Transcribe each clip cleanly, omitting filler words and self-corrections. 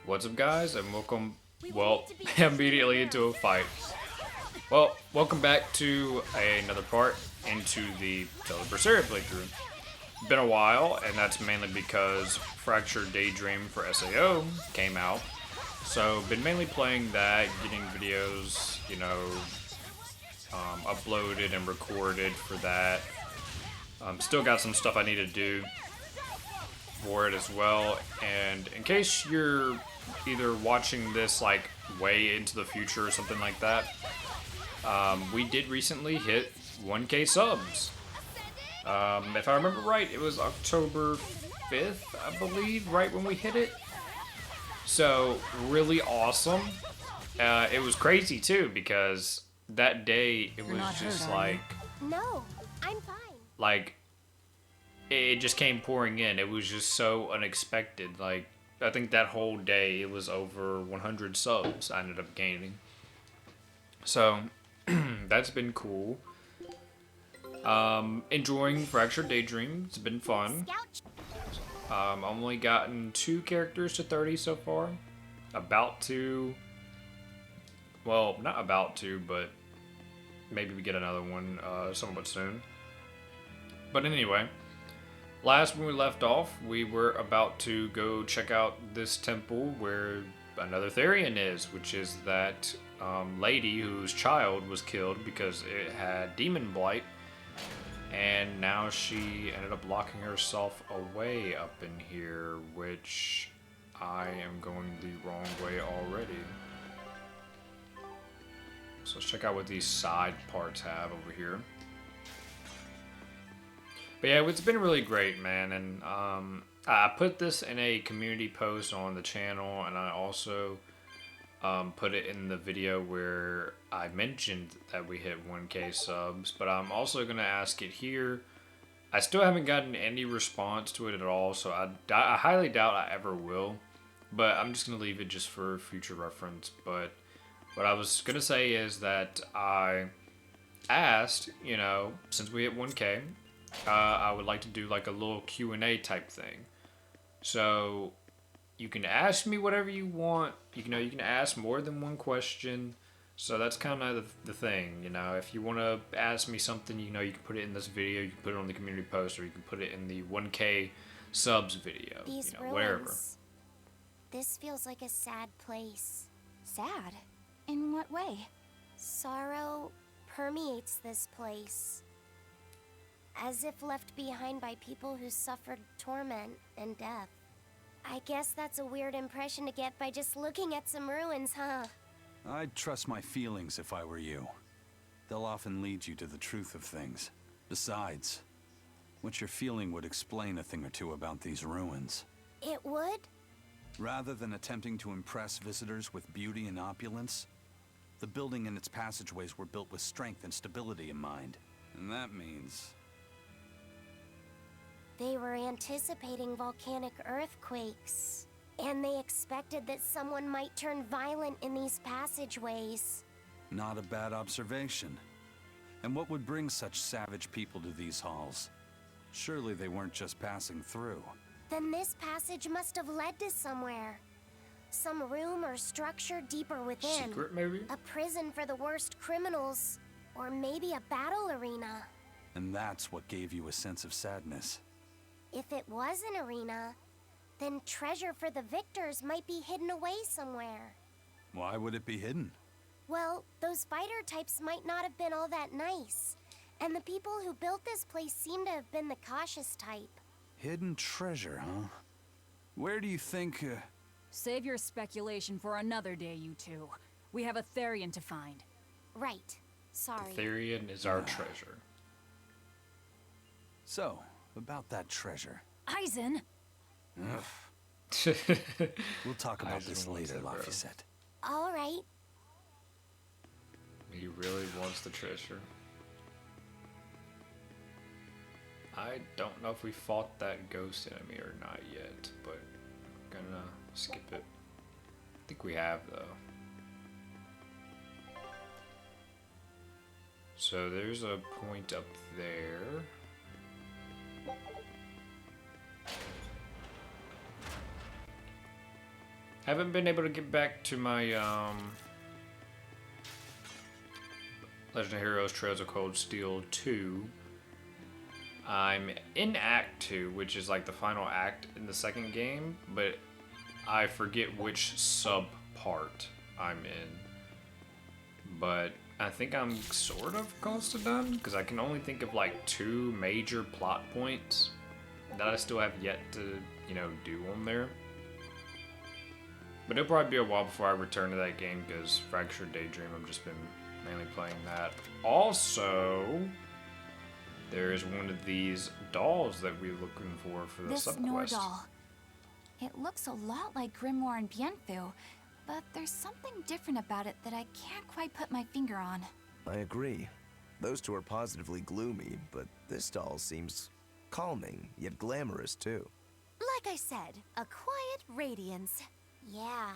What's up, guys, and welcome, well, immediately into a fight. Well, welcome back to another part into the Berseria playthrough. Been a while, and that's mainly because Fractured Daydream for SAO came out. So, been mainly playing that, getting videos, uploaded and recorded for that. Still got some stuff I need to do for it as well. And in case you're either watching this like way into the future or something like that, we did recently hit 1K subs. If I remember right, it was October 5th, I believe, right when we hit it. So really awesome. It was crazy too because that day it was just like, no, I'm fine. Like, it just came pouring in. It was just so unexpected. Like, I think that whole day it was over 100 subs I ended up gaining. So, that's been cool. Enjoying Fractured Daydream. It's been fun. Only gotten 2 characters to 30 so far. About to... Well, not about to, but maybe we get another one somewhat soon. But anyway... Last when we left off, we were about to go check out this temple where another Therion is, which is that lady whose child was killed because it had demon blight, and now she ended up locking herself away up in here, which I am going the wrong way already. So let's check out what these side parts have over here. But yeah, it's been really great, man, and I put this in a community post on the channel, and I also put it in the video where I mentioned that we hit 1K subs, but I'm also going to ask it here. I still haven't gotten any response to it at all, so I highly doubt I ever will, but I'm just going to leave it just for future reference. But what I was going to say is that I asked, since we hit 1K, I would like to do like a little Q&A type thing. So you can ask me whatever you want. You can ask more than one question. So that's kind of the thing, If you want to ask me something, you can put it in this video. You can put it on the community post, or you can put it in the 1K subs video. These ruins. Wherever. This feels like a sad place. Sad? In what way? Sorrow permeates this place. As if left behind by people who suffered torment and death. I guess that's a weird impression to get by just looking at some ruins, huh? I'd trust my feelings if I were you. They'll often lead you to the truth of things. Besides, what you're feeling would explain a thing or two about these ruins. It would? Rather than attempting to impress visitors with beauty and opulence, the building and its passageways were built with strength and stability in mind. And that means... They were anticipating volcanic earthquakes, and they expected that someone might turn violent in these passageways. Not a bad observation. And what would bring such savage people to these halls? Surely they weren't just passing through. Then this passage must have led to somewhere. Some room or structure deeper within. Secret, maybe? A prison for the worst criminals, or maybe a battle arena. And that's what gave you a sense of sadness. If it was an arena, then treasure for the victors might be hidden away somewhere. Why would it be hidden? Well, those fighter types might not have been all that nice. And the people who built this place seem to have been the cautious type. Hidden treasure, huh? Where do you think... Save your speculation for another day, you two. We have a Therion to find. Right. Sorry. Therion is our treasure. So, about that treasure. Eisen! We'll talk about this later, Laphicet. All right. He really wants the treasure. I don't know if we fought that ghost enemy or not yet, but I'm gonna skip it. I think we have, though. So there's a point up there. Haven't been able to get back to my Legend of Heroes Trails of Cold Steel 2. I'm in Act 2, which is like the final act in the second game, but I forget which sub part I'm in. But I think I'm sort of close to done, because I can only think of like 2 major plot points that I still have yet to, you know, do on there. But it'll probably be a while before I return to that game, because Fractured Daydream, I've just been mainly playing that. Also, there's one of these dolls that we're looking for the This subquest. Nordal. It looks a lot like Grimoire and Bienfu, but there's something different about it that I can't quite put my finger on. I agree. Those two are positively gloomy, but this doll seems calming, yet glamorous too. Like I said, a quiet radiance. Yeah.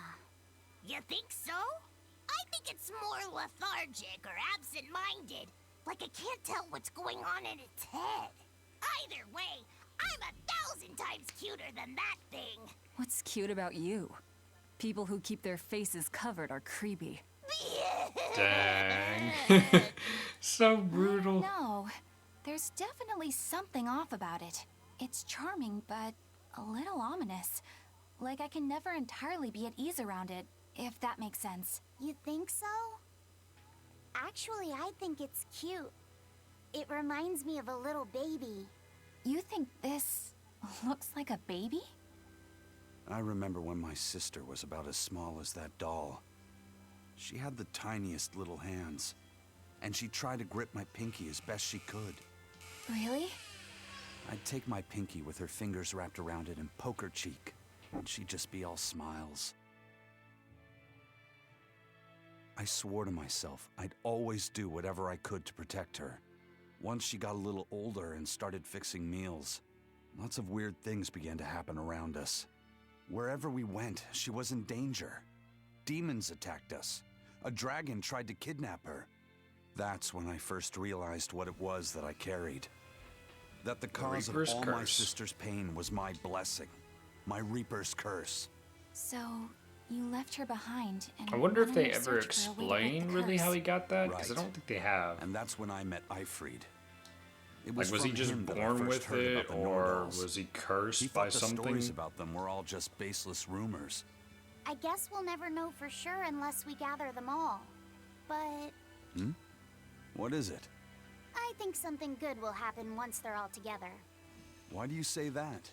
You think so? I think it's more lethargic or absent-minded. Like I can't tell what's going on in its head. Either way, I'm 1,000 times cuter than that thing. What's cute about you? People who keep their faces covered are creepy. Dang. So brutal. No, there's definitely something off about it. It's charming, but a little ominous. Like I can never entirely be at ease around it, if that makes sense. You think so? Actually, I think it's cute. It reminds me of a little baby. You think this looks like a baby? I remember when my sister was about as small as that doll. She had the tiniest little hands, and she tried to grip my pinky as best she could. Really? I'd take my pinky with her fingers wrapped around it and poke her cheek, and she'd just be all smiles. I swore to myself I'd always do whatever I could to protect her. Once she got a little older and started fixing meals, lots of weird things began to happen around us. Wherever we went, she was in danger. Demons attacked us. A dragon tried to kidnap her. That's when I first realized what it was that I carried. That the cause of Reaper's all my curse. sister's pain was my blessing. My Reaper's curse. So, you left her behind and I wonder if went on they your ever search for a way to break explain the really how curse. he got that, because I Right. don't think they have. And that's when I met Eifried. It Like, was he from just him that I born first with heard it, about the or Nordals. was he He cursed by thought the something? stories about them were all just baseless rumors. I guess we'll never know for sure unless we gather them all. But What is it? I think something good will happen once they're all together. Why do you say that?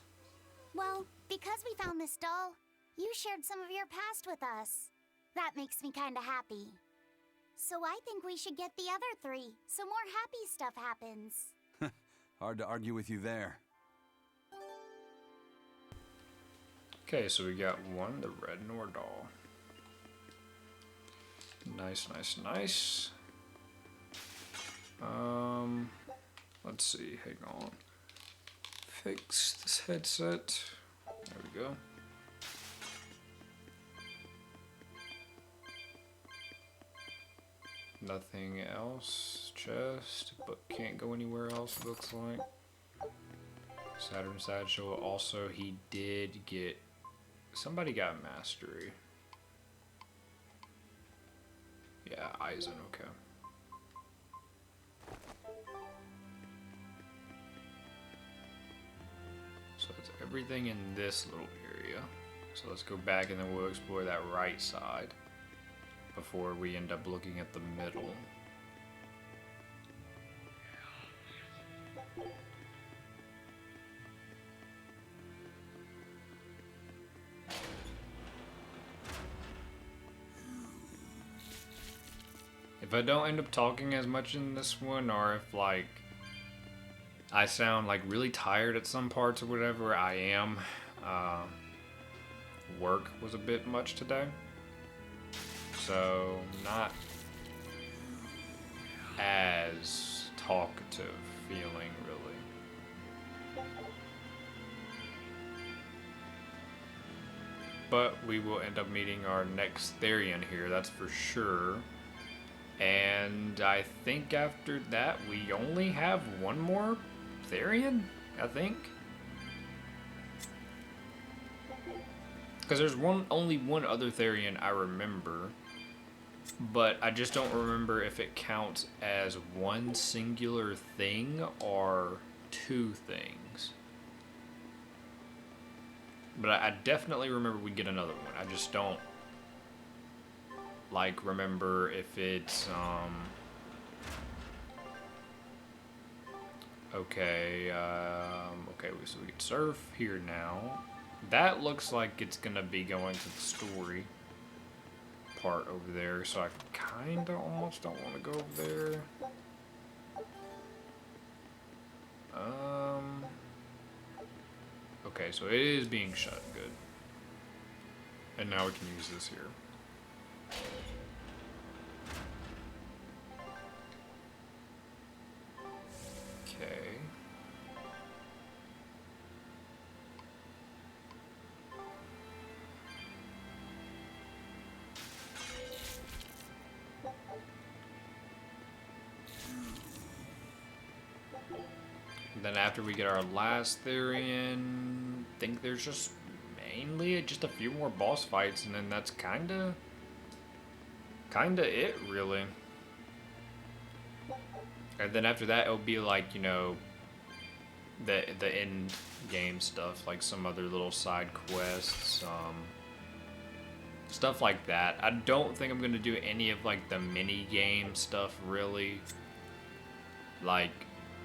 Well, because we found this doll, you shared some of your past with us. That makes me kinda happy. So I think we should get the other 3, so more happy stuff happens. Hard to argue with you there. Okay, so we got one, the red Nordal. Nice, nice, nice. Let's see, hang on. Fix this headset. There we go. Nothing else. Chest, but can't go anywhere else, it looks like. Saturn Satchel. Also, he did get... Somebody got Mastery. Yeah, Eisen, okay. So that's everything in this little area. So let's go back and then we'll explore that right side before we end up looking at the middle. If I don't end up talking as much in this one, or if like I sound like really tired at some parts or whatever, I am. Work was a bit much today, so not as talkative feeling really. But we will end up meeting our next Therion here, that's for sure. And I think after that we only have one more Therion, I think. Because there's only one other Therion I remember, but I just don't remember if it counts as one singular thing or two things. But I definitely remember we get another one. I just don't like remember if it's okay. Okay, so we can surf here now. That looks like it's gonna be going to the story part over there, so I kinda almost don't want to go over there. Okay, so it is being shut. Good. And now we can use this here. Okay. Then after we get our last Therion, I think there's just mainly just a few more boss fights, and then that's kinda it, really. And then after that, it'll be like, you know, the end game stuff, like some other little side quests, stuff like that. I don't think I'm gonna do any of like the mini game stuff, really. Like,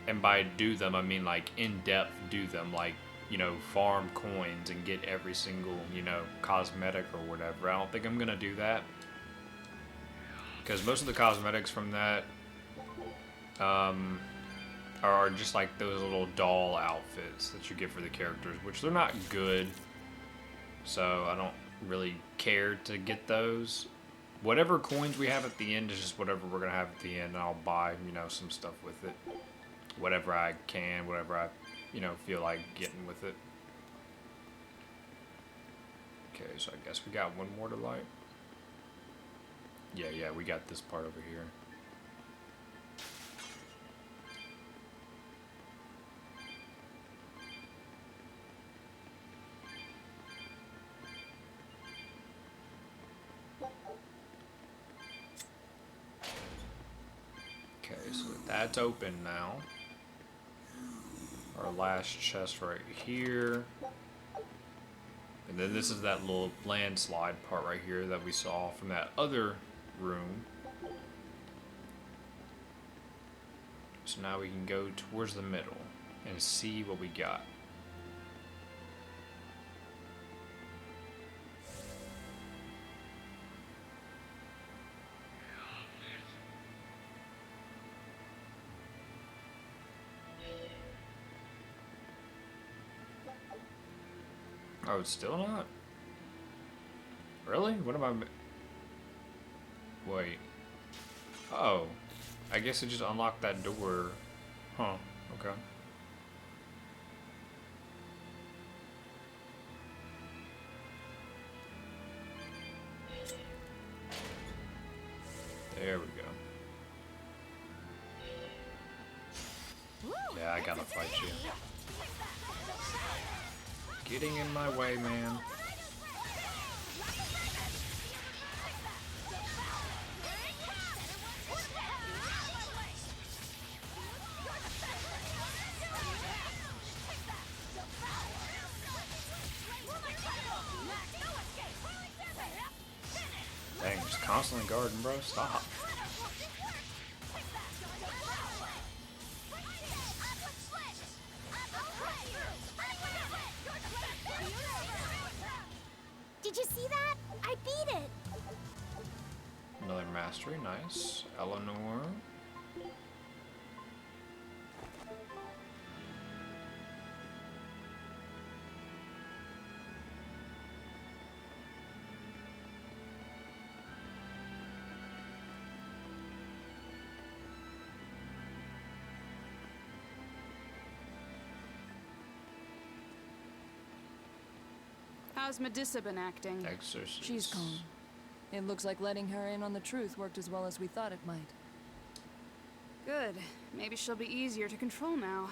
and by do them, I mean like in-depth do them, like, you know, farm coins and get every single, you know, cosmetic or whatever. I don't think I'm gonna do that, because most of the cosmetics from that are just like those little doll outfits that you get for the characters, which they're not good, so I don't really care to get those. Whatever coins we have at the end is just whatever we're gonna have at the end, and I'll buy, you know, some stuff with it. Whatever I can, whatever I, you know, feel like getting with it. Okay, so I guess we got one more to light. Yeah, we got this part over here. Okay, so that's open now. Our last chest right here. And then this is that little landslide part right here that we saw from that other room. So now we can go towards the middle and see what we got. Oh, it's still not? Really? What am I... Wait. Oh. I guess it just unlocked that door. Huh. Okay. There we go. Yeah, I gotta fight you. Getting in my way, man. Dang, just constantly guarding, bro. Stop. Did you see that? I beat it! Another mastery, nice. Eleanor. How's Medissa been acting? Exorcist. She's calm. It looks like letting her in on the truth worked as well as we thought it might. Good. Maybe she'll be easier to control now.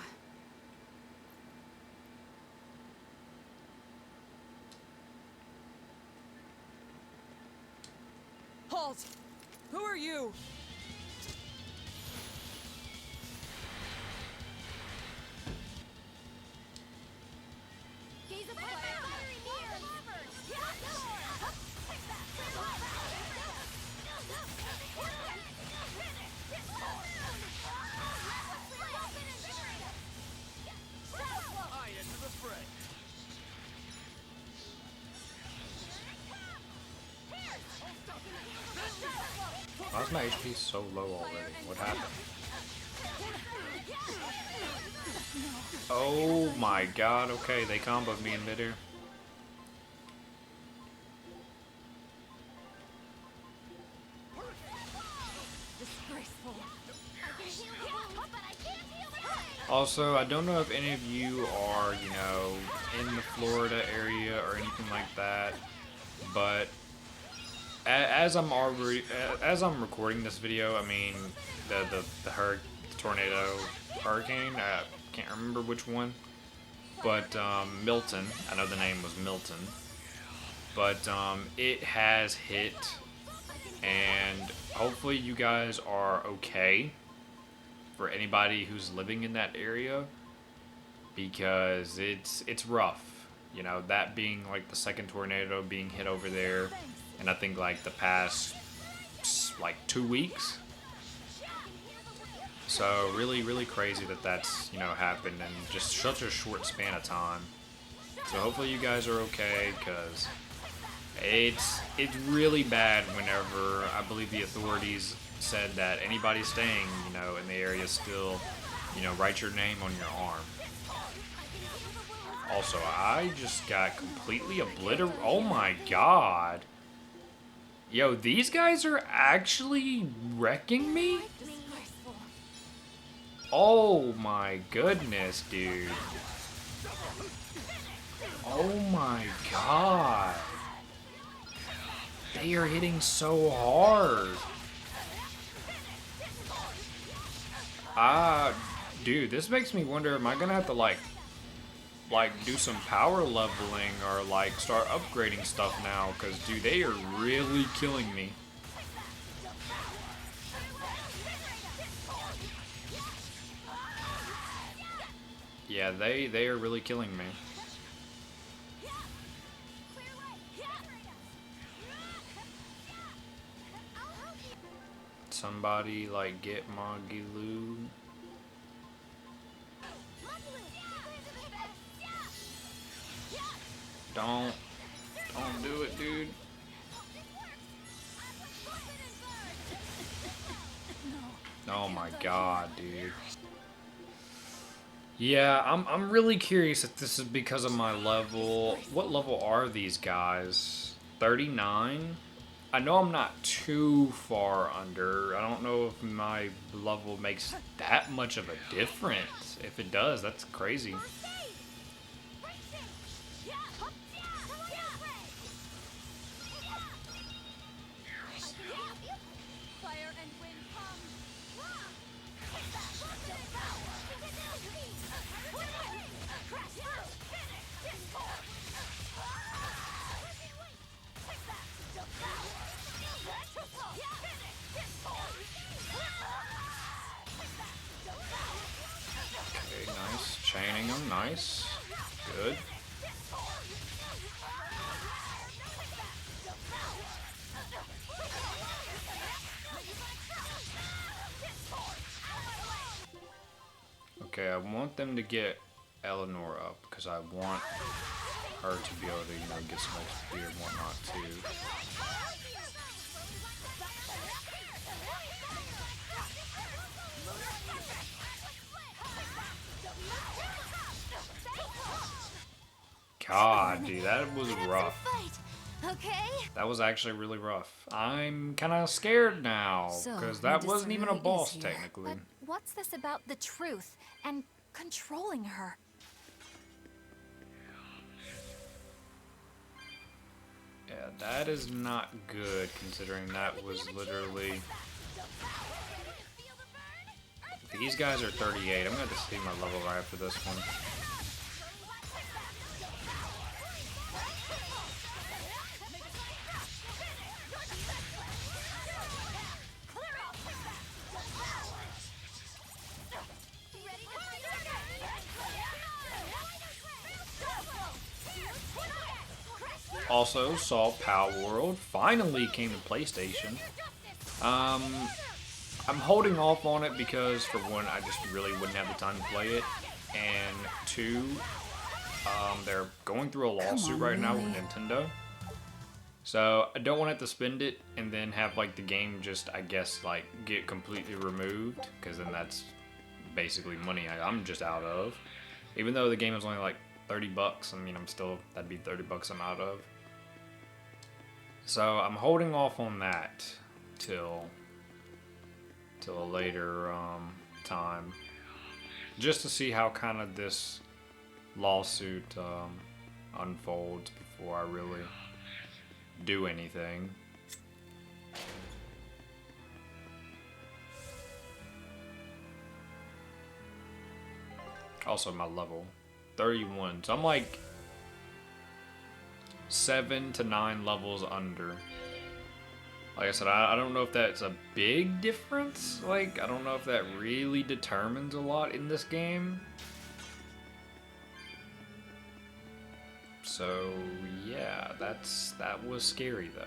walls! Who are you? Why is my HP so low already? What happened? Oh my god, okay, they comboed me in midair. Also, I don't know if any of you are, you know, in the Florida area or anything like that, but as I'm recording this video, I mean, the tornado, hurricane, I can't remember which one, but Milton, I know the name was Milton, but it has hit, and hopefully you guys are okay for anybody who's living in that area, because it's rough, you know, that being like the second tornado being hit over there, and I think like the past like 2 weeks. So really crazy that that's, you know, happened in just such a short span of time. So hopefully you guys are okay, because it's really bad whenever I believe the authorities said that anybody staying, you know, in the area still, you know, write your name on your arm. Also, I just got completely obliterated. Oh my god. Yo, these guys are actually wrecking me? Oh my goodness, dude. Oh my god. They are hitting so hard. Dude, this makes me wonder, am I gonna have to like do some power leveling or like start upgrading stuff now? Because dude, they are really killing me. Yeah, they are really killing me. Somebody like get Magilu. Don't do it, dude. Oh my god, dude. Yeah, I'm really curious if this is because of my level. What level are these guys? 39? I know I'm not too far under. I don't know if my level makes that much of a difference. If it does, that's crazy. Okay, nice. Chaining them, nice. Good. Okay, I want them to get Eleanor up, because I want her to be able to, you know, get some XP and whatnot too. God, dude, that was rough. Okay. That was actually really rough. I'm kind of scared now, So, because that Medissa wasn't even a really is boss, here. technically. But what's this about the truth and controlling her? Yeah, that is not good, considering that was literally... These guys are 38. I'm going to have to see my level right after this one. also saw Power World finally came to PlayStation. I'm holding off on it because, for one, I just really wouldn't have the time to play it, and two, they're going through a lawsuit right now with Nintendo. So I don't want to have to spend it and then have like the game just, I guess, like get completely removed, because then that's basically money I'm just out of. Even though the game is only like 30 bucks, I mean, that'd be 30 bucks I'm out of. So I'm holding off on that till a later time, just to see how kind of this lawsuit unfolds before I really do anything. Also, my level 31, so I'm like 7 to 9 levels under. Like I said, I don't know if that's a big difference. Like, I don't know if that really determines a lot in this game. So yeah, that was scary though.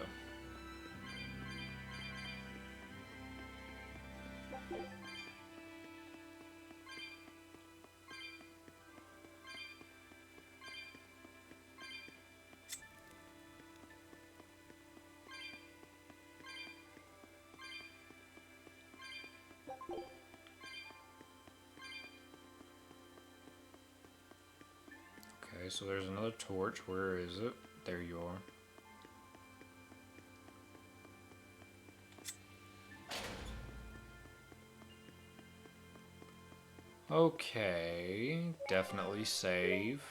Okay, so there's another torch. Where is it? There you are. Okay, definitely save.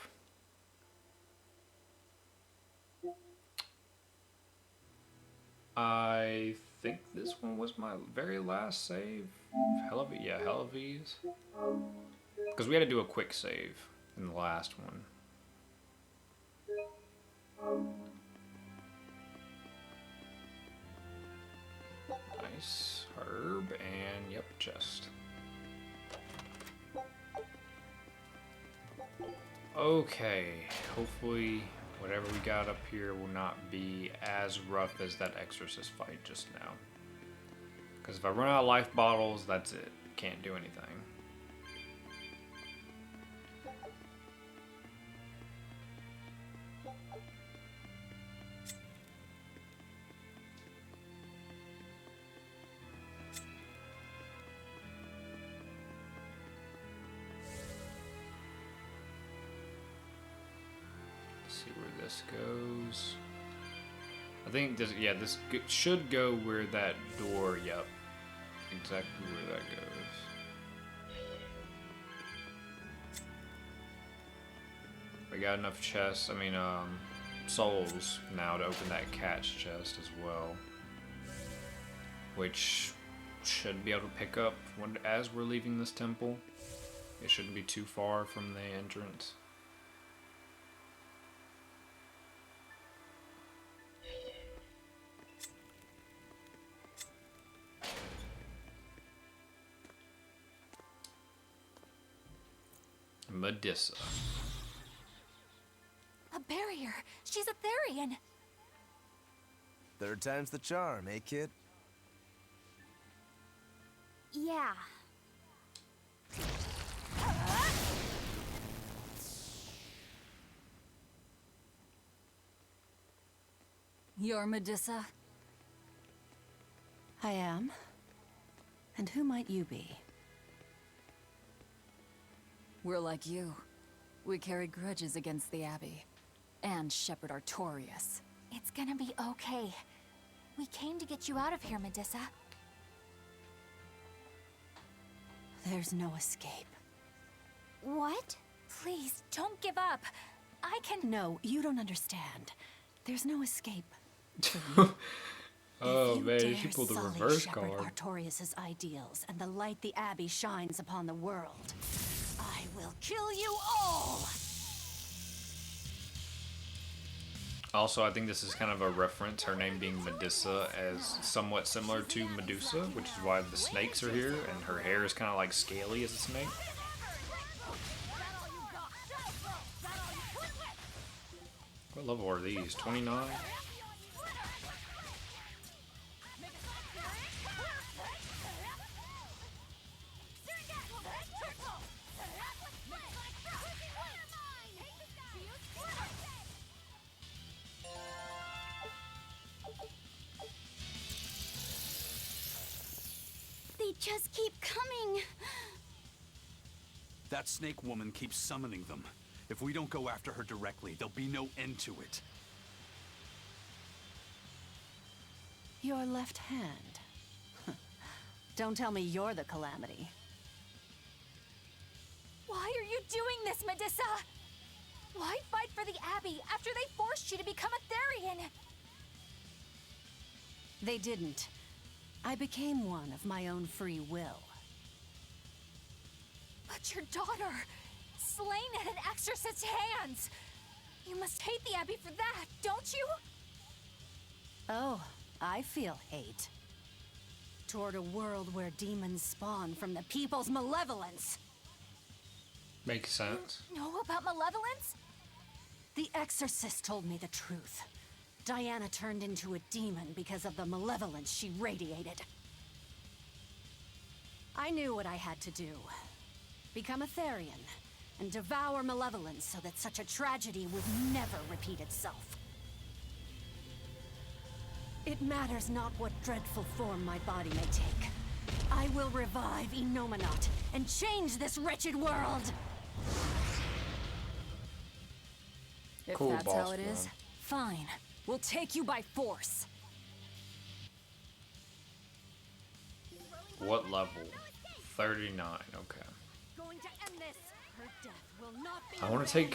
I think this one was my very last save. Yeah, Hellevese. Because we had to do a quick save in the last one. Nice. Herb and, yep, chest. Okay, hopefully whatever we got up here will not be as rough as that exorcist fight just now. Because if I run out of life bottles, that's it. Can't do anything. See where this goes. I think this, yeah, this should go where that door, yep. Exactly where that goes. We got enough chests, souls now to open that catch chest as well. Which should be able to pick up as we're leaving this temple. It shouldn't be too far from the entrance. Medissa. A barrier! She's a Therion! Third time's the charm, eh, kid? Yeah. You're Medissa? I am. And who might you be? We're like you. We carry grudges against the Abbey. And Shepherd Artorias. It's gonna be okay. We came to get you out of here, Medissa. There's no escape. What? Please, don't give up. I can... No, you don't understand. There's no escape. Oh if you man, dare she pulled the sully reverse Shepherd card. Artorias' ideals and the light the Abbey shines upon the world, I will kill you all! Also, I think this is kind of a reference, her name being Medissa, as somewhat similar to Medusa, which is why the snakes are here, and her hair is kind of like scaly as a snake. What level are these? 29? They just keep coming. That snake woman keeps summoning them. If we don't go after her directly, there'll be no end to it. Your left hand. Don't tell me you're the calamity. Why are you doing this, Medissa? Why fight for the Abbey after they forced you to become a Therion? They didn't. I became one of my own free will. But your daughter, slain at an exorcist's hands. You must hate the Abbey for that, don't you? Oh, I feel hate. Toward a world where demons spawn from the people's malevolence. Makes sense. Know about malevolence? The exorcist told me the truth. Diana turned into a demon because of the malevolence she radiated. I knew what I had to do. Become a Therion, and devour malevolence so that such a tragedy would never repeat itself. It matters not what dreadful form my body may take. I will revive Enominat and change this wretched world! If Cool that's boss, how it is, man. fine. We'll take you by force. What level? 39. Okay. Going to end this. Her death will not be I want to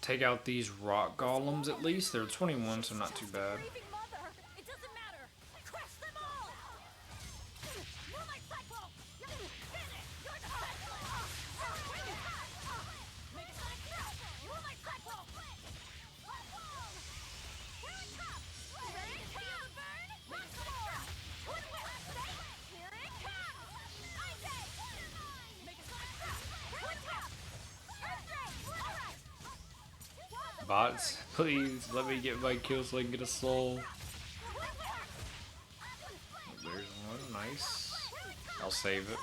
take out these rock golems at least. They're 21, so not too bad. It doesn't matter. Crush them all. Bots, please let me get my kill so I can get a soul. There's one, nice. I'll save it.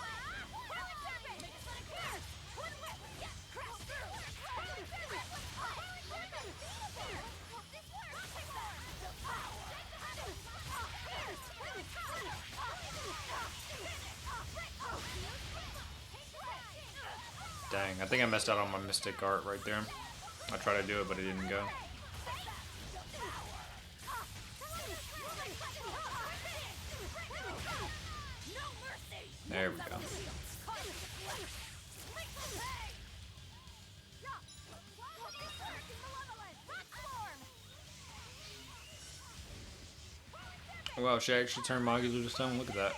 Dang, I think I messed out on my mystic art right there. I tried to do it, but it didn't go. There we go. Wow, she actually turned Mogular to stone. Look at that.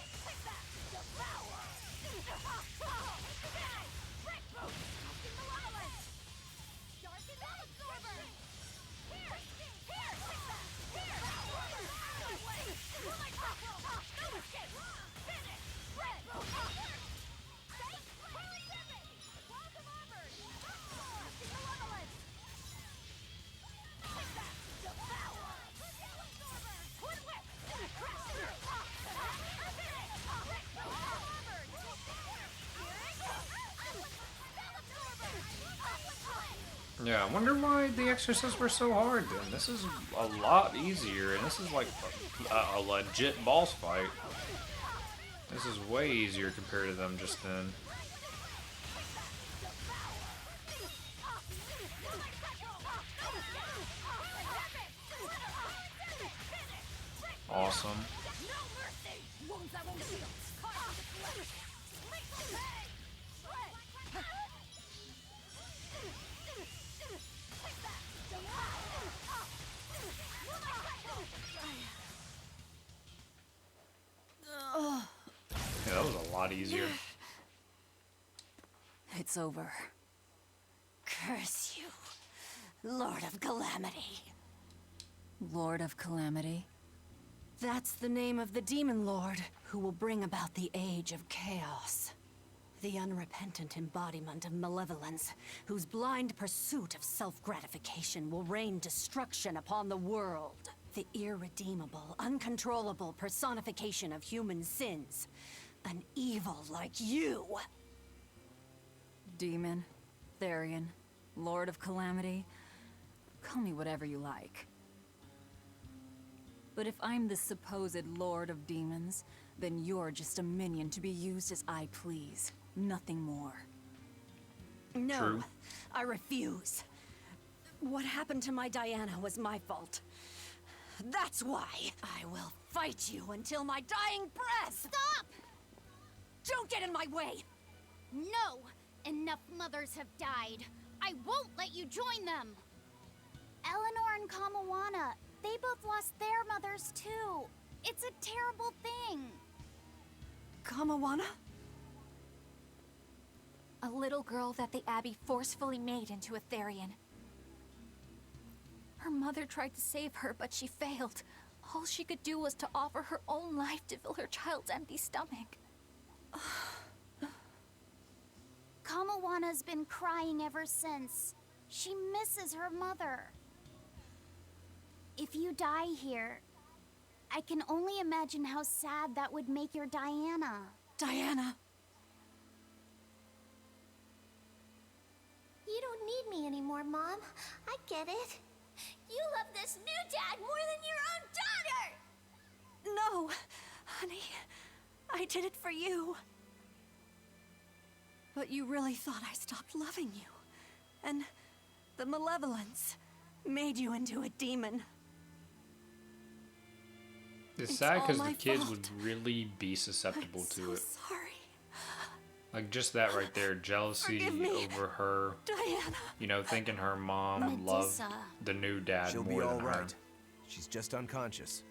Yeah, I wonder why the Exorcists were so hard then. This is a lot easier, and this is like a legit boss fight. This is way easier compared to them just then. Awesome. Yeah, that was a lot easier. It's over. Curse you, Lord of Calamity. Lord of Calamity? That's the name of the Demon Lord who will bring about the Age of Chaos. The unrepentant embodiment of malevolence, whose blind pursuit of self-gratification will rain destruction upon the world. The irredeemable, uncontrollable personification of human sins. An evil like you. Demon, Therion, Lord of Calamity. Call me whatever you like. But if I'm the supposed Lord of Demons, then you're just a minion to be used as I please. Nothing more. No, True. I refuse. What happened to my Diana was my fault. That's why I will fight you until my dying breath! Stop! Don't get in my way! No! Enough mothers have died. I won't let you join them! Eleanor and Kamawana, they both lost their mothers too. It's a terrible thing. Kamawana? A little girl that the Abbey forcefully made into a Therion. Her mother tried to save her, but she failed. All she could do was to offer her own life to fill her child's empty stomach. Kamawana's been crying ever since. She misses her mother. If you die here, I can only imagine how sad that would make your Diana. Diana? You don't need me anymore, Mom. I get it. You love this new dad more than your own daughter! No, honey. I did it for you. But you really thought I stopped loving you. And the malevolence made you into a demon. It's It's sad all because my the kids fault. would really be susceptible to so it. Sorry, Like just that right there, jealousy Forgive me. over her, Diana. you know, thinking her mom loved Medissa. the new dad She'll more be all than her. right. She's just unconscious.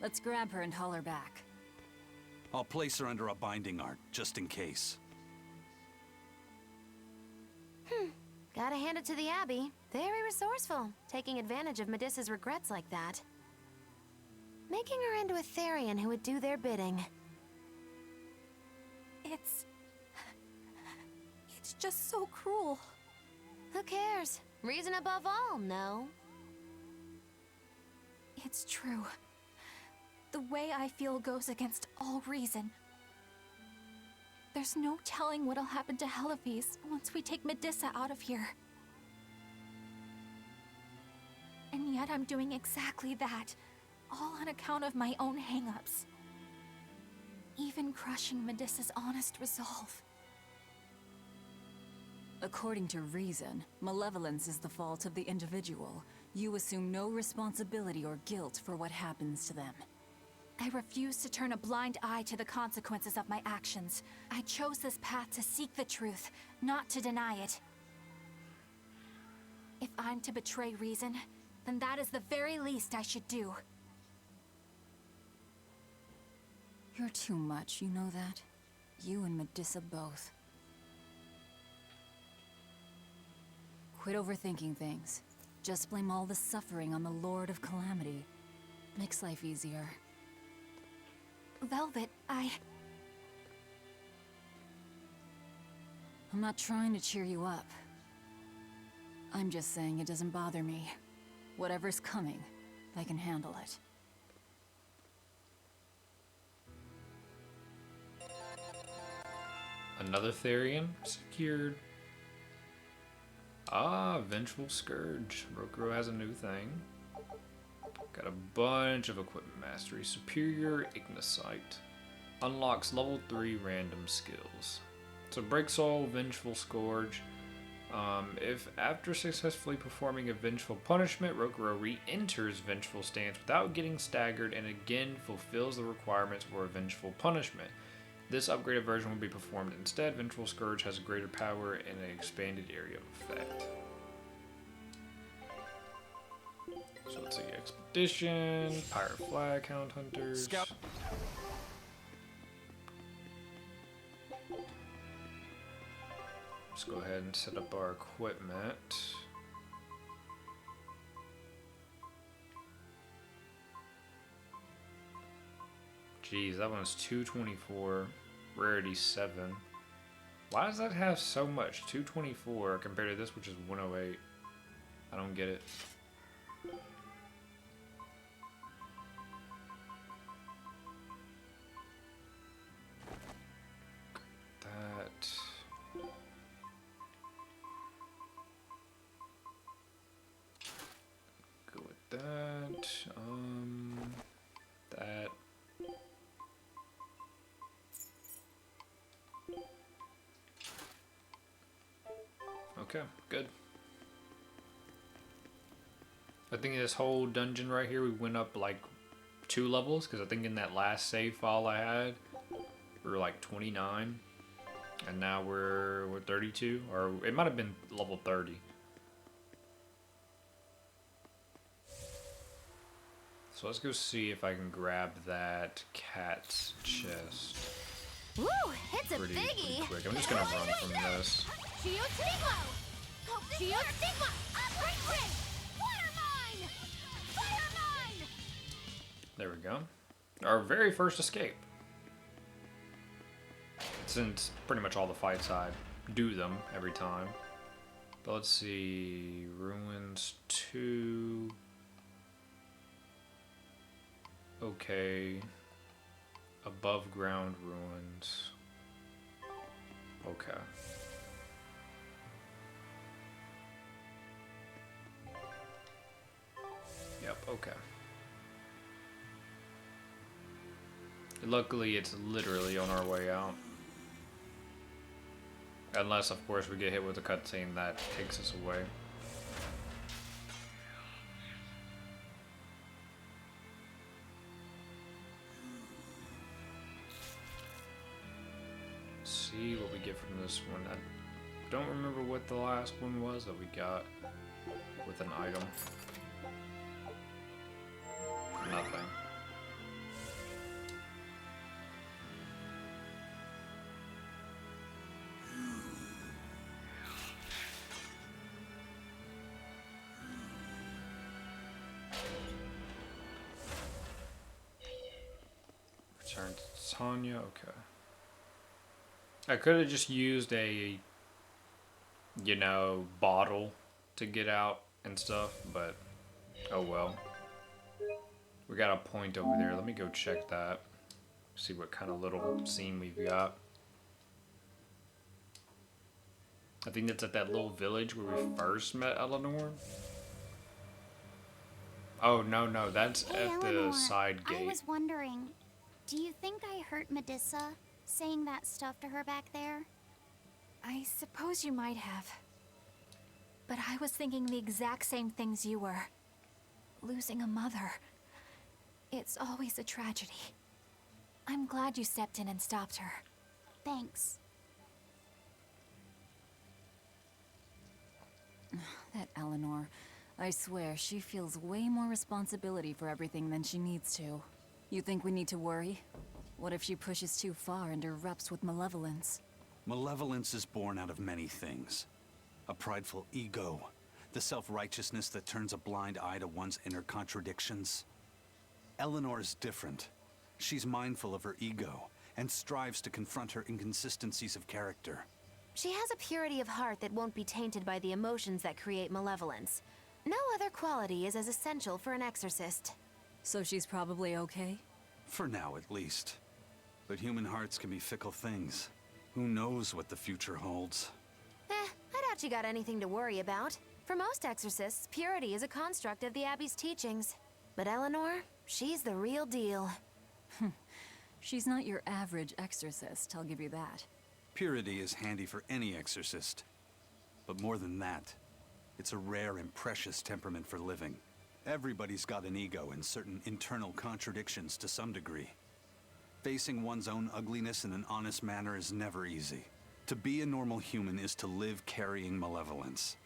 Let's grab her and haul her back. I'll place her under a binding art, just in case. Gotta hand it to the Abbey. Very resourceful, taking advantage of Medissa's regrets like that. Making her into a Therion who would do their bidding. It's just so cruel. Who cares? Reason above all, no? It's true. The way I feel goes against all reason. There's no telling what'll happen to Heliphys once we take Medissa out of here. And yet I'm doing exactly that, all on account of my own hang-ups. Even crushing Medissa's honest resolve. According to reason, malevolence is the fault of the individual. You assume no responsibility or guilt for what happens to them. I refuse to turn a blind eye to the consequences of my actions. I chose this path to seek the truth, not to deny it. If I'm to betray reason, then that is the very least I should do. You're too much, you know that? You and Medissa both. Quit overthinking things. Just blame all the suffering on the Lord of Calamity. Makes life easier. Velvet, I'm not trying to cheer you up. I'm just saying it doesn't bother me. Whatever's coming, I can handle it. Another Therion secured. Ah, Vengeful Scourge. Rokuro has a new thing. Got a bunch of equipment mastery. Superior Ignicite. Unlocks level 3 random skills. So breaks all Vengeful Scourge. If after successfully performing a Vengeful Punishment, Rokuro re-enters Vengeful Stance without getting staggered and again fulfills the requirements for a Vengeful Punishment. This upgraded version will be performed instead. Vengeful Scourge has greater power and an expanded area of effect. So let's see, Expedition, Pirate Flag, Hound Hunters. Scout. Let's go ahead and set up our equipment. Jeez, that one's 224, rarity 7. Why does that have so much? 224 compared to this, which is 108. I don't get it. That. Go with that. That. Okay, good. I think this whole dungeon right here, we went up like 2 levels, because I think in that last save file I had, we were like 29, and now we're 32, or it might have been level 30. So let's go see if I can grab that cat's chest. Woo! It's a Pretty biggie! quick. I'm just gonna run from this. There we go. Our very first escape. Since pretty much all the fights I do them every time. But let's see. Ruins 2. Okay. Above ground ruins. Okay. Yep, okay. Luckily, it's literally on our way out. Unless, of course, we get hit with a cutscene that takes us away. See what we get from this one. I don't remember what the last one was that we got with an item. Nothing. Return to Tanya, okay. I could have just used a, you know, bottle to get out and stuff, but oh well. We got a point over there. Let me go check that. See what kind of little scene we've got. I think that's at that little village where we first met Eleanor. Oh, no, that's Hey, at the Eleanor, side gate. I was wondering, do you think I hurt Medissa saying that stuff to her back there? I suppose you might have. But I was thinking the exact same things you were. Losing a mother. It's always a tragedy. I'm glad you stepped in and stopped her. Thanks. That Eleanor. I swear, she feels way more responsibility for everything than she needs to. You think we need to worry? What if she pushes too far and erupts with malevolence? Malevolence is born out of many things. A prideful ego, the self-righteousness that turns a blind eye to one's inner contradictions. Eleanor is different. She's mindful of her ego and strives to confront her inconsistencies of character. She has a purity of heart that won't be tainted by the emotions that create malevolence. No other quality is as essential for an exorcist. So she's probably okay? For now, at least. But human hearts can be fickle things. Who knows what the future holds? I doubt you got anything to worry about. For most exorcists, purity is a construct of the Abbey's teachings. But Eleanor, she's the real deal. She's not your average exorcist, I'll give you that. Purity is handy for any exorcist. But more than that, it's a rare and precious temperament for living. Everybody's got an ego and certain internal contradictions to some degree. Facing one's own ugliness in an honest manner is never easy. To be a normal human is to live carrying malevolence.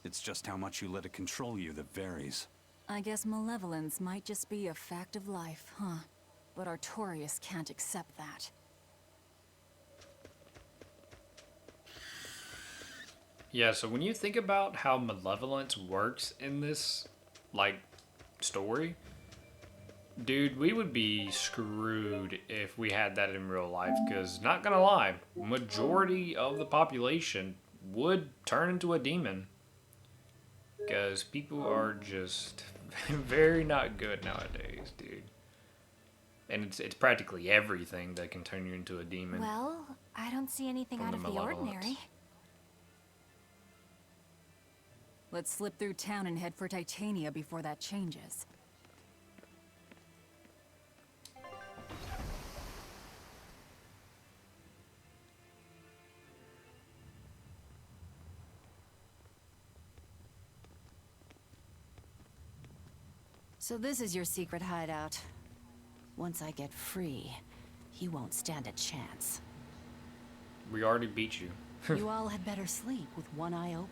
It's just how much you let it control you that varies. I guess malevolence might just be a fact of life, huh? But Artorias can't accept that. Yeah, so when you think about how malevolence works in this, like, story, Dude, we would be screwed if we had that in real life, because, not gonna lie, majority of the population would turn into a demon. Because people are just very not good nowadays, dude. And it's practically everything that can turn you into a demon. Well, I don't see anything From out the of the malevolence. ordinary. Let's slip through town and head for Titania before that changes. So this is your secret hideout. Once I get free, he won't stand a chance. We already beat you. You all had better sleep with one eye open.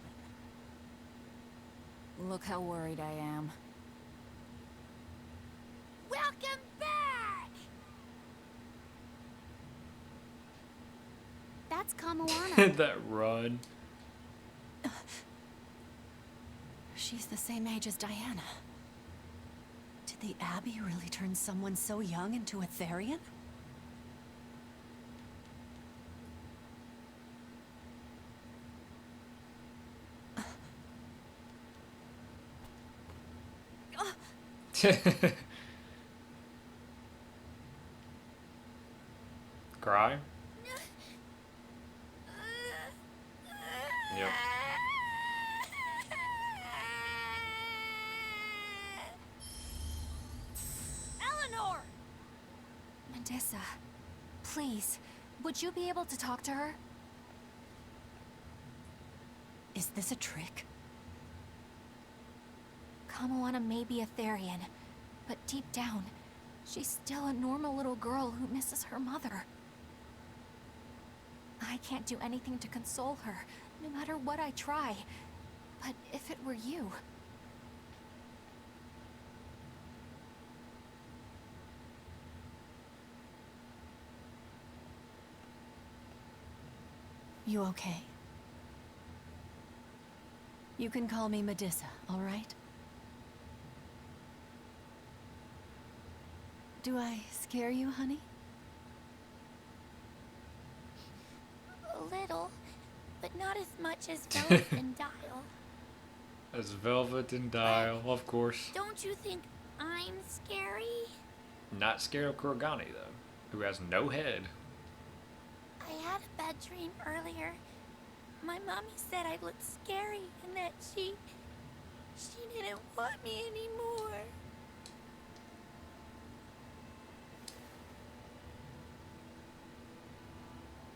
Look how worried I am. Welcome back! That's Kamoana. That run. She's the same age as Diana. Did the Abbey really turn someone so young into a Therion? Cry? Yep. Eleanor! Medissa, please, would you be able to talk to her? Is this a trick? Kamoana may be a Therion, but deep down, she's still a normal little girl who misses her mother. I can't do anything to console her, no matter what I try. But if it were you... You okay? You can call me Medissa, all right? Do I scare you, honey? A little, but not as much as Velvet and Dial. As Velvet and Dial, of course. Don't you think I'm scary? Not scared of Kurogane, though, who has no head. I had a bad dream earlier. My mommy said I looked scary and that she didn't want me anymore.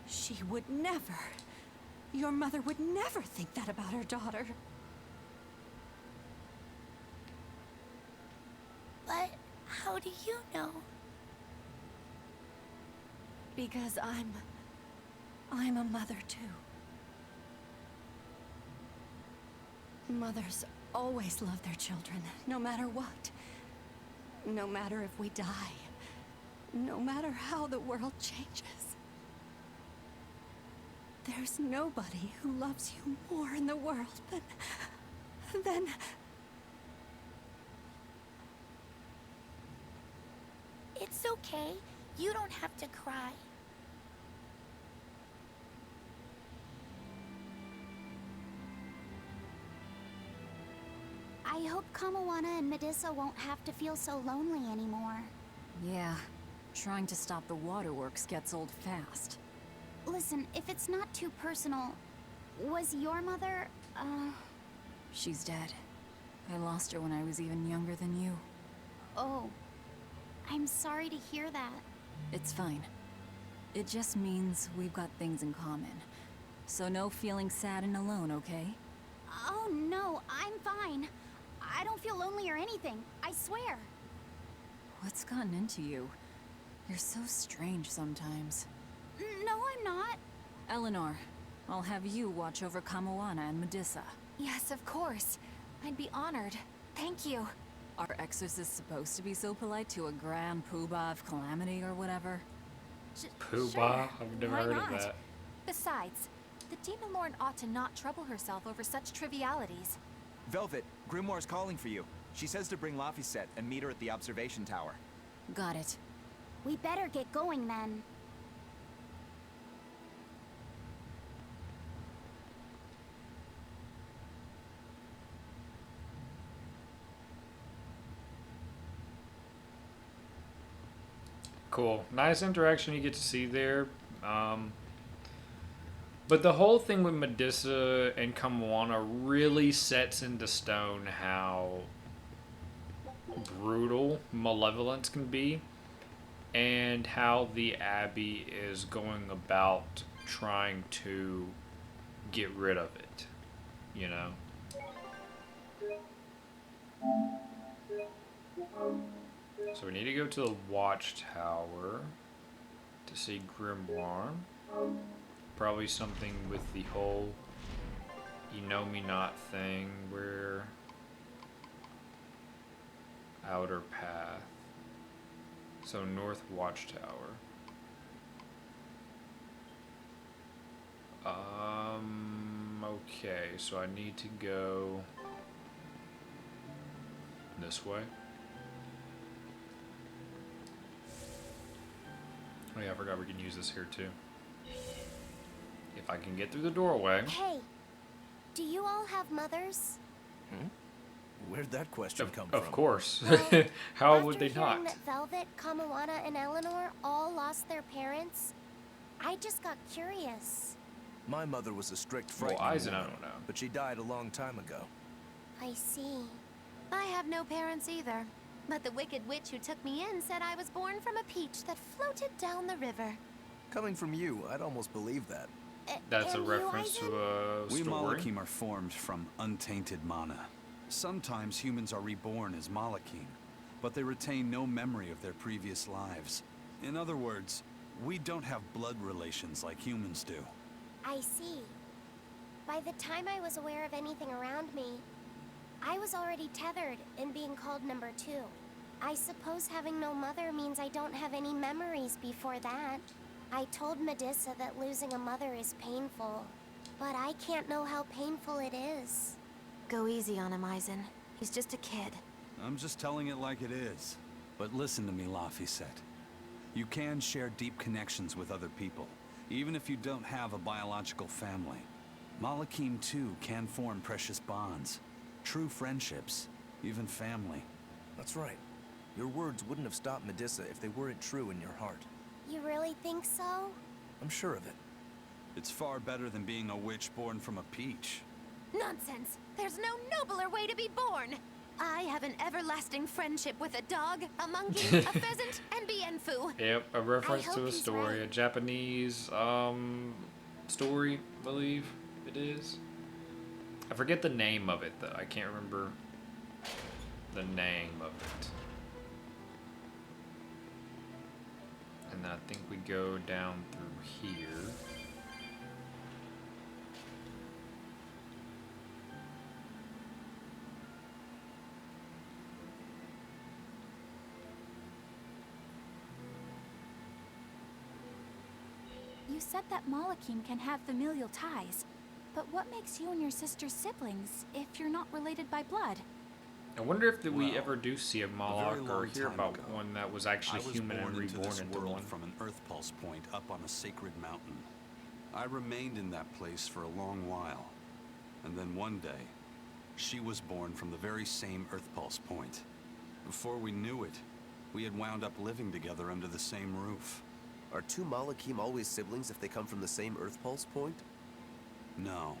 She would never. Your mother would never think that about her daughter. But how do you know? Because I'm a mother too. Mothers always love their children, no matter what. No matter if we die. No matter how the world changes. There's nobody who loves you more in the world than... It's okay. You don't have to cry. I hope Kamoana and Medissa won't have to feel so lonely anymore. Yeah, trying to stop the waterworks gets old fast. Listen, if it's not too personal, was your mother, She's dead. I lost her when I was even younger than you. Oh. I'm sorry to hear that. It's fine. It just means we've got things in common. So no feeling sad and alone, okay? Oh no, I'm fine. I don't feel lonely or anything, I swear. What's gotten into you? You're so strange sometimes. No, I'm not. Eleanor, I'll have you watch over Kamoana and Medissa. Yes, of course. I'd be honored. Thank you. Are exorcists supposed to be so polite to a grand poobah of calamity or whatever? Poobah? Sure. I've never Why heard not? of that. Besides, the Demon Lord ought to not trouble herself over such trivialities. Velvet, Grimoire's calling for you. She says to bring Laphicet and meet her at the observation tower. Got it. We better get going then. Cool. Nice interaction you get to see there. But the whole thing with Medissa and Kamwana really sets into stone how brutal malevolence can be and how the Abbey is going about trying to get rid of it, you know? So we need to go to the Watchtower to see Grimoire. Probably something with the whole you know me not thing where outer path. So North Watchtower. Okay, so I need to go this way. Oh yeah, I forgot we can use this here too. If I can get through the doorway. Hey, do you all have mothers? Where'd that question come from? Of course. Well, How would they after hearing not? that Velvet, Kamawana, and Eleanor all lost their parents, I just got curious. My mother was a strict, Well, frightening Eisen, I woman, don't know. but she died a long time ago. I see. I have no parents either. But the wicked witch who took me in said I was born from a peach that floated down the river. Coming from you, I'd almost believe that. That's a And you, reference Eisen? to a We story. Malachim are formed from untainted mana. Sometimes humans are reborn as Malachim, but they retain no memory of their previous lives. In other words, we don't have blood relations like humans do. I see. By the time I was aware of anything around me, I was already tethered and being called number 2. I suppose having no mother means I don't have any memories before that. I told Medissa that losing a mother is painful, but I can't know how painful it is. Go easy on him, Eisen. He's just a kid. I'm just telling it like it is. But listen to me, Laphicet. You can share deep connections with other people, even if you don't have a biological family. Malachim, too, can form precious bonds. True friendships, even family. That's right. Your words wouldn't have stopped Medissa if they weren't true in your heart. You really think so? I'm sure of it. It's far better than being a witch born from a peach. Nonsense! There's no nobler way to be born! I have an everlasting friendship with a dog, a monkey, a pheasant, and Bienfu. Yep, a reference hope to a he's story, right. a Japanese story, I believe it is. I forget the name of it though. I can't remember the name of it. And I think we go down through here. You said that Malachim can have familial ties, but what makes you and your sister siblings if you're not related by blood? I wonder if we Well, ever do see a very Moloch or long hear time about ago, one that was I actually was human and born into reborn this into world one. from an Earth Pulse point up on a sacred mountain. I remained in that place for a long while, and then one day, she was born from the very same Earth Pulse point. Before we knew it, we had wound up living together under the same roof. Are two Malachim always siblings if they come from the same Earth Pulse point? No.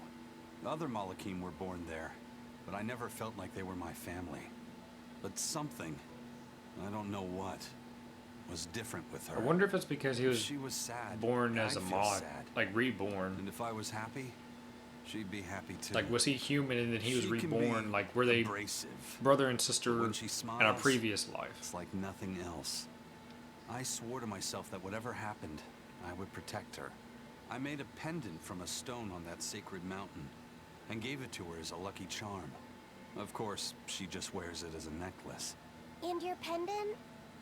Other Malachim were born there, but I never felt like they were my family. But something, I don't know what, was different with her. I wonder if it's because he was She was sad. born as a I'd feel Moloch, sad. like reborn. And if I was happy, she'd be happy too. Like, was he human and then he was She can reborn? be Like, were they abrasive. brother and sister When she in a smiles, previous life? It's like nothing else. I swore to myself that whatever happened, I would protect her. I made a pendant from a stone on that sacred mountain and gave it to her as a lucky charm. Of course, she just wears it as a necklace. And your pendant?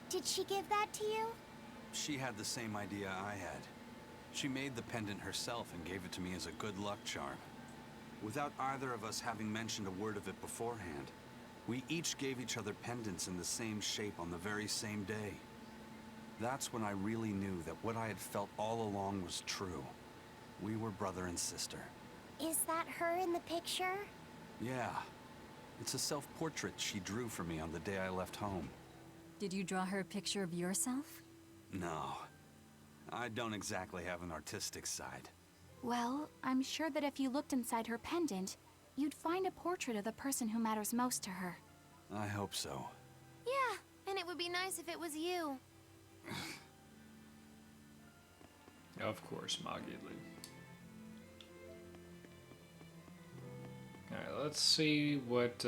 Did she give that to you? She had the same idea I had. She made the pendant herself and gave it to me as a good luck charm. Without either of us having mentioned a word of it beforehand, we each gave each other pendants in the same shape on the very same day. That's when I really knew that what I had felt all along was true. We were brother and sister. Is that her in the picture? Yeah. It's a self-portrait she drew for me on the day I left home. Did you draw her a picture of yourself? No. I don't exactly have an artistic side. Well, I'm sure that if you looked inside her pendant, you'd find a portrait of the person who matters most to her. I hope so. Yeah, and it would be nice if it was you. Of course, Moggy. Alright, let's see what,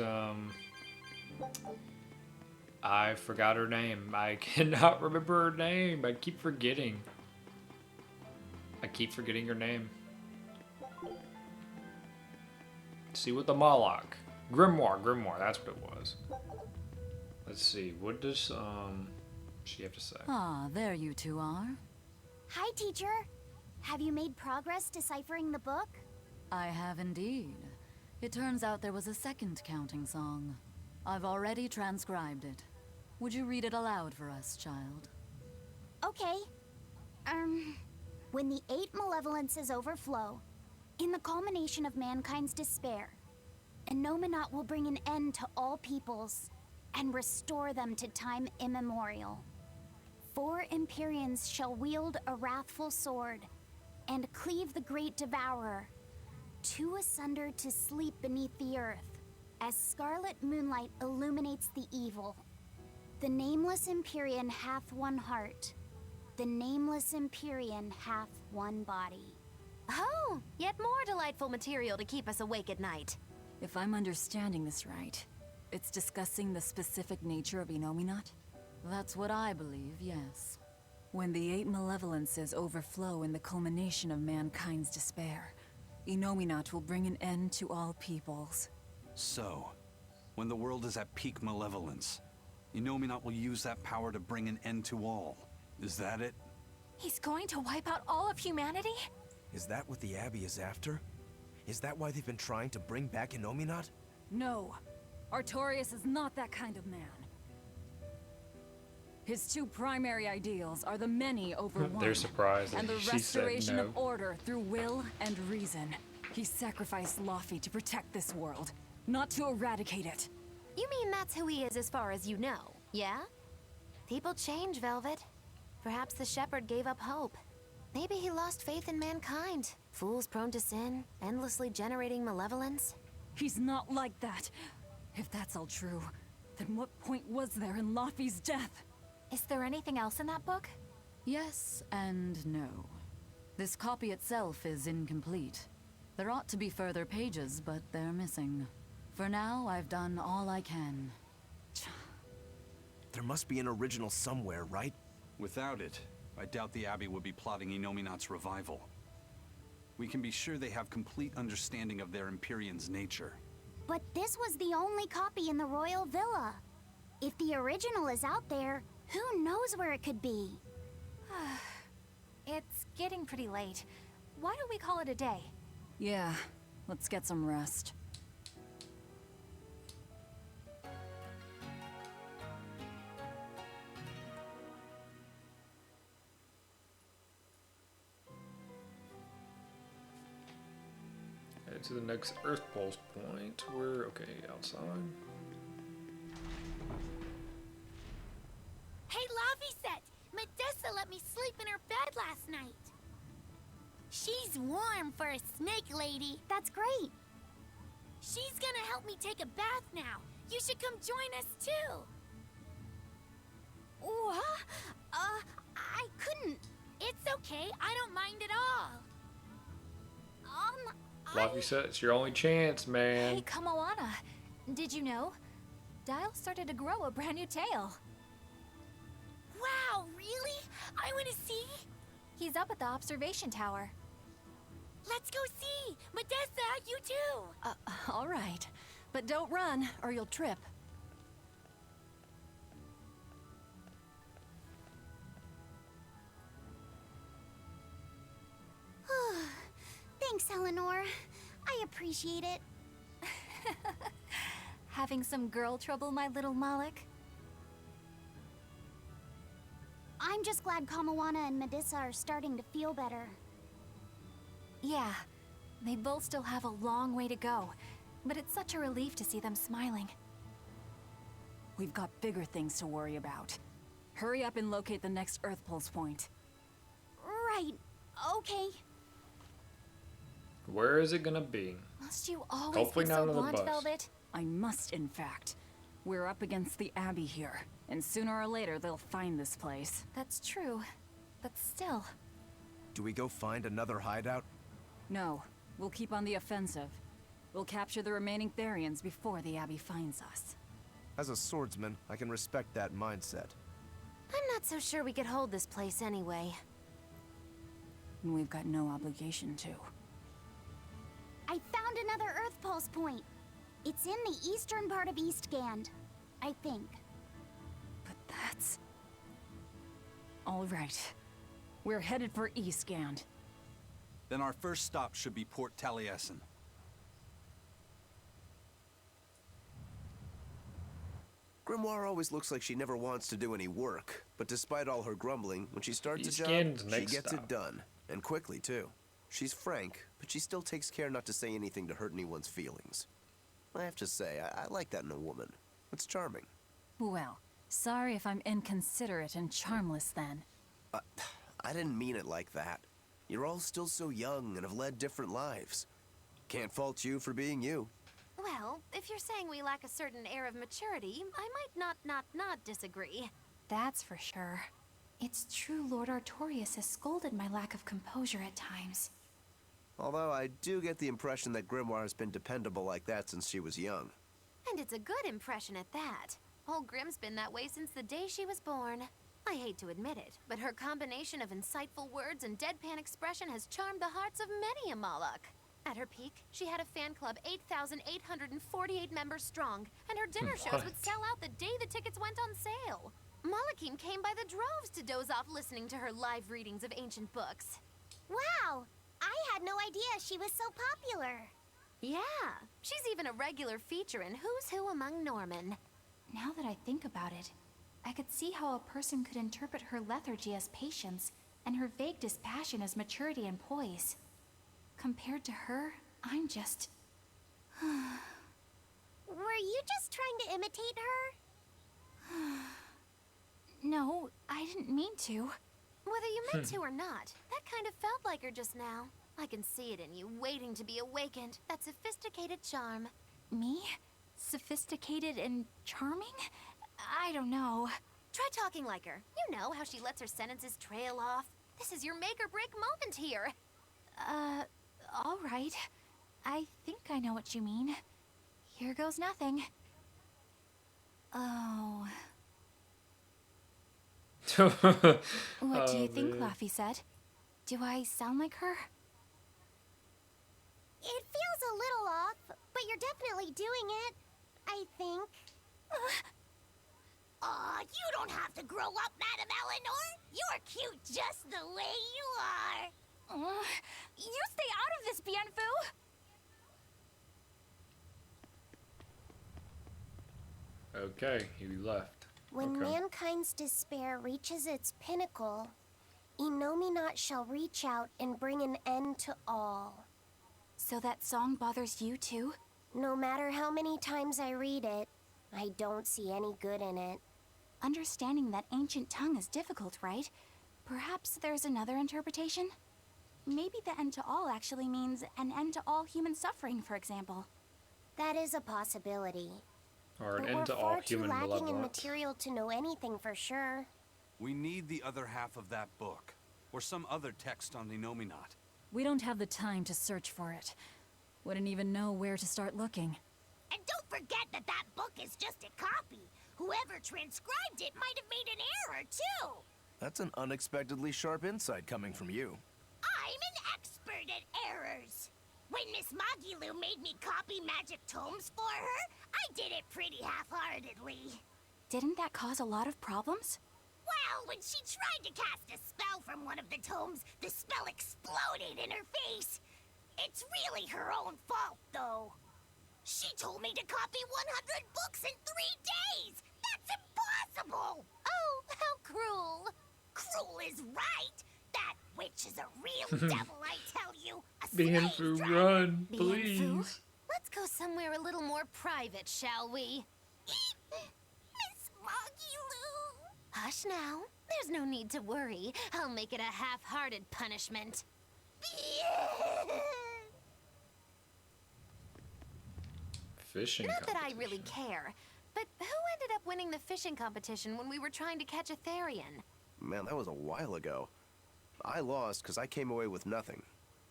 I forgot her name. I cannot remember her name. I keep forgetting. Her name. See what the Moloch. Grimoire, that's what it was. Let's see, what does, she have to say? Ah, there you two are. Hi, teacher. Have you made progress deciphering the book? I have indeed. It turns out there was a second counting song. I've already transcribed it. Would you read it aloud for us, child? Okay. When the 8 malevolences overflow, in the culmination of mankind's despair, Innominat will bring an end to all peoples and restore them to time immemorial. 4 Empyreans shall wield a wrathful sword and cleave the great devourer, 2 asunder to sleep beneath the earth, as scarlet moonlight illuminates the evil. The nameless Empyrean hath one heart. The nameless Empyrean hath one body. Oh, yet more delightful material to keep us awake at night. If I'm understanding this right, it's discussing the specific nature of Innominat? That's what I believe, yes. When the 8 malevolences overflow in the culmination of mankind's despair, Innominat will bring an end to all peoples. So, when the world is at peak malevolence, Innominat will use that power to bring an end to all. Is that it? He's going to wipe out all of humanity? Is that what the Abbey is after? Is that why they've been trying to bring back Innominat? No. Artorias is not that kind of man. His 2 primary ideals are the many over one. They're surprised and the she restoration said no. of order through will and reason. He sacrificed Laufey to protect this world, not to eradicate it. You mean that's who he is as far as you know, yeah? People change, Velvet. Perhaps the shepherd gave up hope. Maybe he lost faith in mankind. Fools prone to sin, endlessly generating malevolence. He's not like that. If that's all true, then what point was there in Laufey's death? Is there anything else in that book? Yes and no. This copy itself is incomplete. There ought to be further pages, but they're missing. For now, I've done all I can. There must be an original somewhere, right? Without it, I doubt the Abbey would be plotting Innominat's revival. We can be sure they have complete understanding of their Empyrean's nature. But this was the only copy in the royal villa. If the original is out there, who knows where it could be? It's getting pretty late. Why don't we call it a day? Yeah, let's get some rest. Head to the next Earth Pulse point. We're okay outside. Hey, Laufey, Medissa let me sleep in her bed last night. She's warm for a snake lady. That's great. She's gonna help me take a bath now. You should come join us too. What? I couldn't. It's okay. I don't mind at all. Laufey said it's your only chance, man. Hey, Kamoana. Did you know? Dial started to grow a brand new tail. Wow, really? I want to see. He's up at the observation tower. Let's go see. Medissa, you too. All right. But don't run, or you'll trip. Thanks, Eleanor. I appreciate it. Having some girl trouble, my little Moloch? I'm just glad Kamawana and Medissa are starting to feel better. Yeah, they both still have a long way to go, but it's such a relief to see them smiling. We've got bigger things to worry about. Hurry up and locate the next Earth Pulse point. Right. Okay. Where is it gonna be? Must you always Hopefully be not so on the blunt, bus. Velvet? I must, in fact. We're up against the Abbey here, and sooner or later they'll find this place. That's true, but still. Do we go find another hideout? No, we'll keep on the offensive. We'll capture the remaining Therions before the Abbey finds us. As a swordsman, I can respect that mindset. I'm not so sure we could hold this place anyway. And we've got no obligation to. I found another Earth Pulse point. It's in the eastern part of Eastgand, I think. But that's... All right. We're headed for Eastgand. Then our first stop should be Port Taliesin. Grimoire always looks like she never wants to do any work, but despite all her grumbling, when she starts a job, Eastgand's she next gets stop. it done. And quickly, too. She's frank, but she still takes care not to say anything to hurt anyone's feelings. I have to say, I like that in a woman. It's charming. Well, sorry if I'm inconsiderate and charmless then. I didn't mean it like that. You're all still so young and have led different lives. Can't fault you for being you. Well, if you're saying we lack a certain air of maturity, I might not disagree. That's for sure. It's true Lord Artorius has scolded my lack of composure at times. Although I do get the impression that Grimoire has been dependable like that since she was young. And it's a good impression at that. Old Grim's been that way since the day she was born. I hate to admit it, but her combination of insightful words and deadpan expression has charmed the hearts of many a Moloch. At her peak, she had a fan club 8,848 members strong, and her dinner shows would sell out the day the tickets went on sale. Molochim came by the droves to doze off listening to her live readings of ancient books. Wow! I had no idea she was so popular. Yeah, she's even a regular feature in Who's Who Among Norman. Now that I think about it, I could see how a person could interpret her lethargy as patience and her vague dispassion as maturity and poise. Compared to her, I'm just... Were you just trying to imitate her? No, I didn't mean to. Whether you meant to or not, that kind of felt like her just now. I can see it in you, waiting to be awakened. That sophisticated charm. Me? Sophisticated and charming? I don't know. Try talking like her. You know how she lets her sentences trail off. This is your make or break moment here. All right. I think I know what you mean. Here goes nothing. Oh. What do you think, Laffy said? Do I sound like her? It feels a little off, but you're definitely doing it, I think. Aw, you don't have to grow up, Madame Eleanor. You're cute just the way you are. You stay out of this, Bienfu! Okay, he left. When Okay. mankind's despair reaches its pinnacle, Innominat shall reach out and bring an end to all. So that song bothers you too? No matter how many times I read it, I don't see any good in it. Understanding that ancient tongue is difficult, right? Perhaps there's another interpretation? Maybe the end to all actually means an end to all human suffering, for example. That is a possibility. Or an But end we're to all far too human lacking in malevolence. material to know anything for sure. We need the other half of that book, or some other text on the Innominat. We don't have the time to search for it. Wouldn't even know where to start looking. And don't forget that that book is just a copy. Whoever transcribed it might have made an error, too. That's an unexpectedly sharp insight coming from you. I'm an expert at errors. When Miss Magilu made me copy magic tomes for her, I did it pretty half-heartedly. Didn't that cause a lot of problems? Well, when she tried to cast a spell from one of the tomes, the spell exploded in her face. It's really her own fault, though. She told me to copy 100 books in 3 days! That's impossible! Oh, how cruel! is right. That witch is a real devil, I tell you. A Bien slave Fu, driver. run, Bien Fu? please. Let's go somewhere a little more private, shall we? Miss Moggy Lou. Hush now. There's no need to worry. I'll make it a half-hearted punishment. Fishing Not that I competition. really care, but who ended up winning the fishing competition when we were trying to catch a Therion? Man, that was a while ago. I lost because I came away with nothing.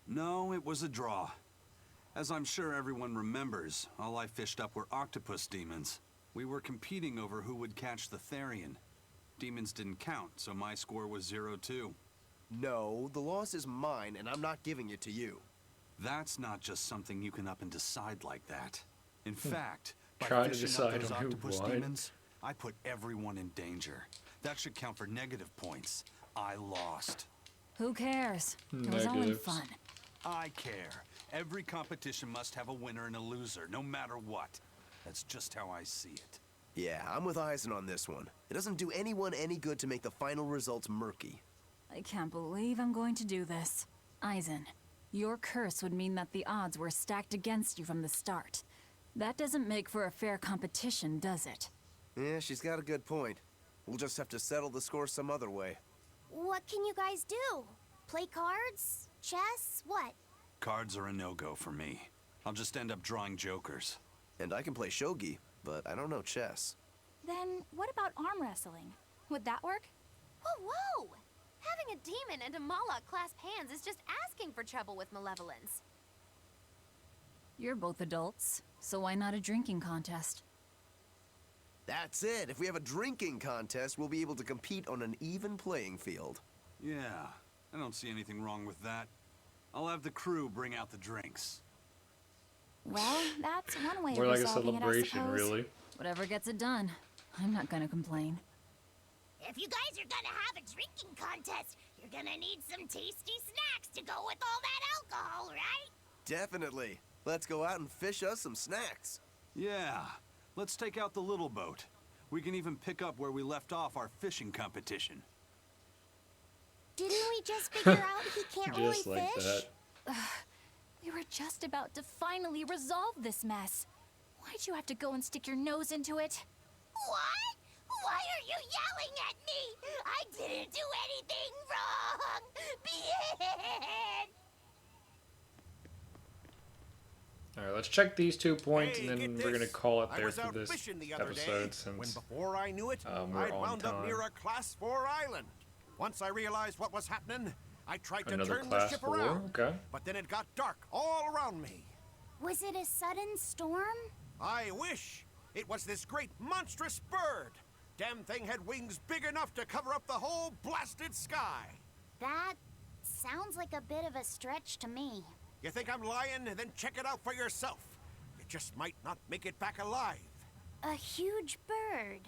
No, it was a draw. As I'm sure everyone remembers, all I fished up were octopus demons. We were competing over who would catch the Therion. Demons didn't count, so my score was 0-2. No, the loss is mine, and I'm not giving it to you. That's not just something you can up and decide like that. In fact, by Trying to fishing up decide those on who octopus won. demons, I put everyone in danger. That should count for negative points. I lost. Who cares? It was all in Negatives. fun. I care. Every competition must have a winner and a loser, no matter what. That's just how I see it. Yeah, I'm with Eisen on this one. It doesn't do anyone any good to make the final results murky. I can't believe I'm going to do this. Eisen, your curse would mean that the odds were stacked against you from the start. That doesn't make for a fair competition, does it? Yeah, she's got a good point. We'll just have to settle the score some other way. What can you guys do? Play cards? Chess? What? Cards are a no-go for me. I'll just end up drawing jokers. And I can play shogi, but I don't know chess. Then what about arm wrestling? Would that work? Whoa, whoa! Having a demon and a Moloch clasp hands is just asking for trouble with malevolence. You're both adults, so why not a drinking contest? That's it. If we have a drinking contest, we'll be able to compete on an even playing field. Yeah, I don't see anything wrong with that. I'll have the crew bring out the drinks. Well, that's one way More of like a resolving it, I celebration, suppose. really. Whatever gets it done. I'm not gonna complain. If you guys are gonna have a drinking contest, you're gonna need some tasty snacks to go with all that alcohol, right? Definitely. Let's go out and fish us some snacks. Yeah, let's take out the little boat. We can even pick up where we left off our fishing competition. Didn't we just figure out he can't really Just like fish? that. We were just about to finally resolve this mess. Why'd you have to go and stick your nose into it? What? Why are you yelling at me? I didn't do anything wrong. Bien. Alright, let's check these 2 points, Hey, and then get we're gonna this. call it I there was for out this fishing the other episode day, when since before I knew it, we're I'd on wound up time. near a Class 4 island. Once I realized what was happening, I tried to Another turn the Class ship 4? around. Okay. But then it got dark all around me. Was it a sudden storm? I wish it was this great monstrous bird. Damn thing had wings big enough to cover up the whole blasted sky. That sounds like a bit of a stretch to me. You think I'm lying? Then check it out for yourself. You just might not make it back alive. A huge bird.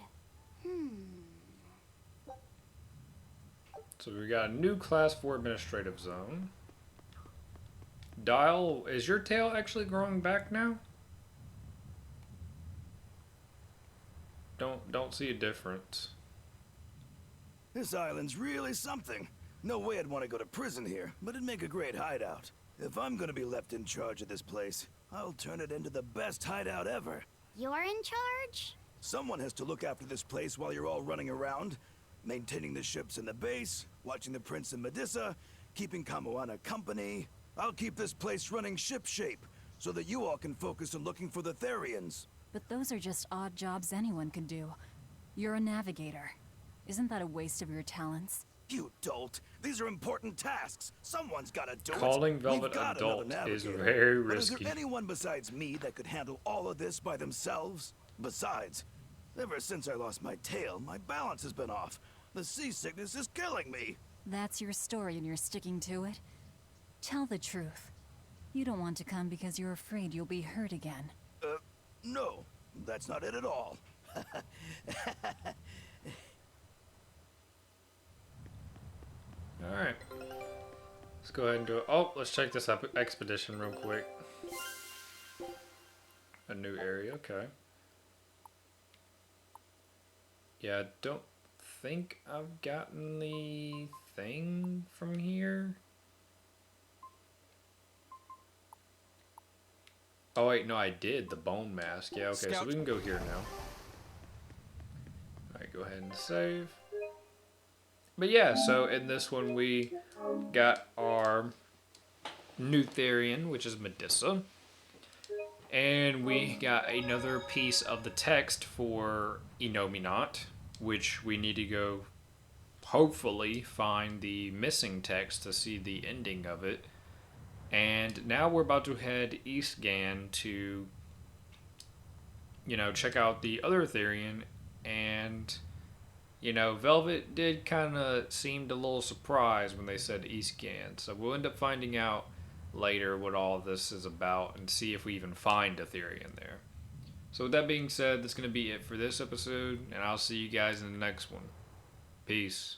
So we got a new Class 4 administrative zone. Dial, is your tail actually growing back now? Don't see a difference. This island's really something. No way I'd want to go to prison here, but it'd make a great hideout. If I'm gonna be left in charge of this place, I'll turn it into the best hideout ever. You're in charge? Someone has to look after this place while you're all running around, maintaining the ships in the base, watching the prince and Medissa, keeping Kamoana company. I'll keep this place running ship-shape, so that you all can focus on looking for the Therions. But those are just odd jobs anyone can do. You're a navigator. Isn't that a waste of your talents? You dolt! These are important tasks. Someone's gotta do it. Calling Velvet We've got another adult is navigator. very But is risky. there anyone besides me that could handle all of this by themselves? Besides, ever since I lost my tail, my balance has been off. The seasickness is killing me. That's your story and you're sticking to it? Tell the truth. You don't want to come because you're afraid you'll be hurt again. No, that's not it at all. Alright. Let's go ahead and do it. Oh, let's check this expedition real quick. A new area, okay. Yeah, I don't think I've gotten the thing from here. Oh wait, no, I did. The bone mask. Yeah, okay, so we can go here now. Alright, go ahead and save. But yeah, so in this one we got our new Therion, which is Medissa. And we got another piece of the text for Inominat, which we need to go, hopefully, find the missing text to see the ending of it. And now we're about to head Eastgan to, you know, check out the other Therion. And, you know, Velvet did kind of seemed a little surprised when they said Eastgan. So we'll end up finding out later what all this is about and see if we even find a Therion there. So with that being said, that's going to be it for this episode, and I'll see you guys in the next one. Peace.